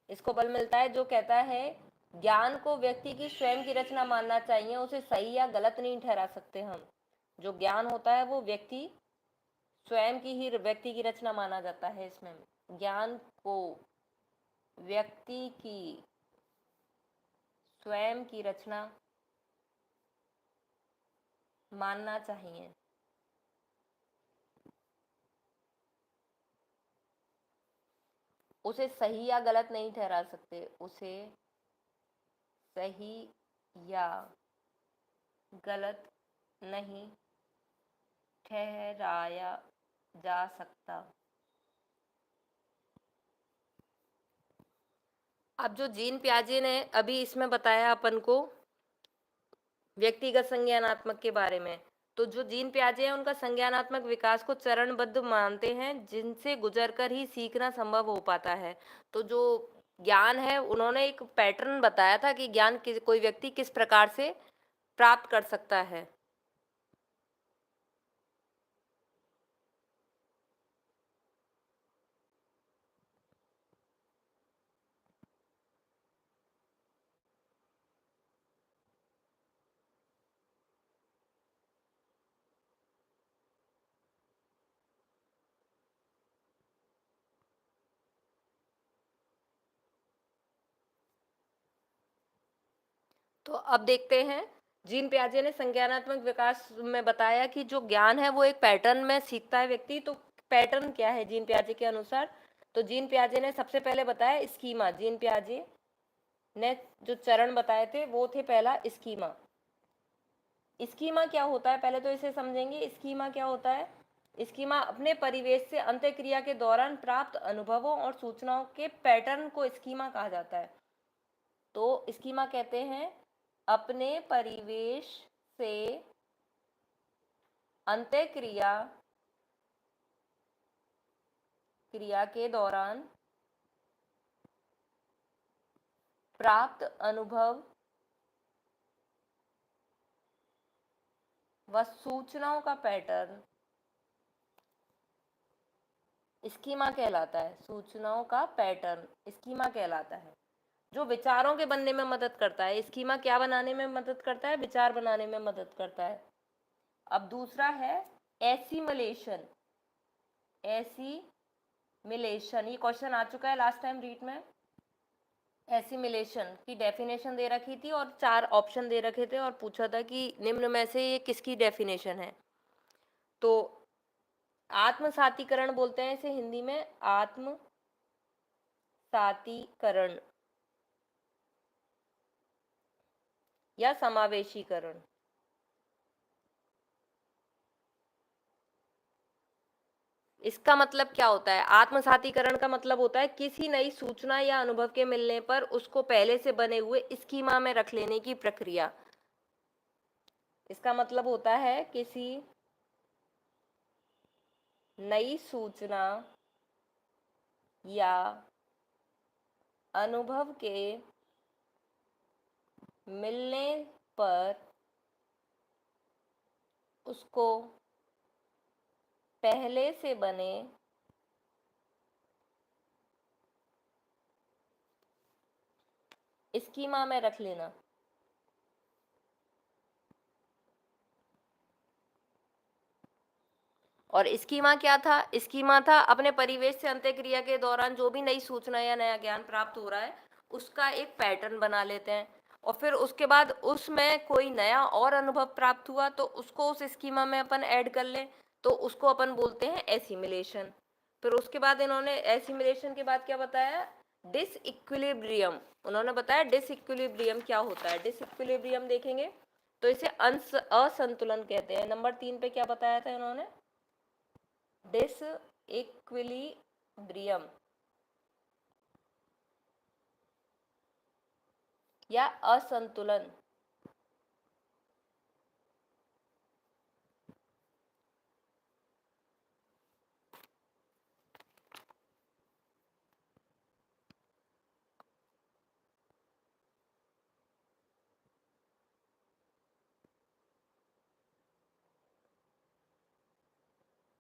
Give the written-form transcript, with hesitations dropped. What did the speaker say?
इसको बल मिलता है जो कहता है ज्ञान को व्यक्ति की स्वयं की रचना मानना चाहिए, उसे सही या गलत नहीं ठहरा सकते हम। जो ज्ञान होता है वो व्यक्ति स्वयं की ही व्यक्ति की रचना माना जाता है। इसमें ज्ञान को व्यक्ति की स्वयं की रचना मानना चाहिए। उसे सही या गलत नहीं ठहरा सकते, उसे सही या गलत नहीं ठहराया जा सकता। अब जो जीन पियाजे ने अभी इसमें बताया अपन को व्यक्तिगत संज्ञानात्मक के बारे में, तो जो जीन पियाजे हैं उनका संज्ञानात्मक विकास को चरणबद्ध मानते हैं जिनसे गुजरकर ही सीखना संभव हो पाता है। तो जो ज्ञान है उन्होंने एक पैटर्न बताया था कि ज्ञान कोई व्यक्ति किस प्रकार से प्राप्त कर सकता है। तो अब देखते हैं जीन पियाजे ने संज्ञानात्मक विकास में बताया कि जो ज्ञान है वो एक पैटर्न में सीखता है व्यक्ति। तो पैटर्न क्या है जीन पियाजे के अनुसार? तो जीन पियाजे ने सबसे पहले बताया स्कीमा। जीन पियाजे ने जो चरण बताए थे वो थे पहला स्कीमा। स्कीमा क्या होता है पहले तो इसे समझेंगे। स्कीमा क्या होता है? स्कीमा अपने परिवेश से अंतःक्रिया के दौरान प्राप्त अनुभवों और सूचनाओं के पैटर्न को स्कीमा कहा जाता है। तो स्कीमा कहते हैं अपने परिवेश से अंतःक्रिया के दौरान प्राप्त अनुभव व सूचनाओं का पैटर्न स्कीमा कहलाता है। सूचनाओं का पैटर्न स्कीमा कहलाता है, जो विचारों के बनने में मदद करता है। स्कीमा क्या बनाने में मदद करता है? विचार बनाने में मदद करता है। अब दूसरा है एसिमिलेशन। एसिमिलेशन ये क्वेश्चन आ चुका है लास्ट टाइम रीट में। एसिमिलेशन की डेफिनेशन दे रखी थी और 4 ऑप्शन दे रखे थे और पूछा था कि निम्न में से ये किसकी डेफिनेशन है। तो आत्मसातीकरण बोलते हैं इसे हिंदी में, आत्मसातीकरण या समावेशीकरण। इसका मतलब क्या होता है? आत्मसातीकरण का मतलब होता है किसी नई सूचना या अनुभव के मिलने पर उसको पहले से बने हुए स्कीमा में रख लेने की प्रक्रिया। इसका मतलब होता है किसी नई सूचना या अनुभव के मिलने पर उसको पहले से बने स्कीमा में रख लेना। और स्कीमा क्या था? स्कीमा था अपने परिवेश से अंतःक्रिया के दौरान जो भी नई सूचना या नया ज्ञान प्राप्त हो रहा है उसका एक पैटर्न बना लेते हैं और फिर उसके बाद उसमें कोई नया और अनुभव प्राप्त हुआ तो उसको उस स्कीमा में अपन ऐड कर लें तो उसको अपन बोलते हैं एसिमिलेशन। फिर उसके बाद इन्होंने एसिमिलेशन के बाद क्या बताया? डिसइक्विलिब्रियम। उन्होंने बताया डिसइक्विलिब्रियम क्या होता है। डिसइक्विलिब्रियम देखेंगे तो इसे असंतुलन कहते हैं। नंबर 3 पे क्या बताया था इन्होंने? डिसइक्विलिब्रियम या असंतुलन।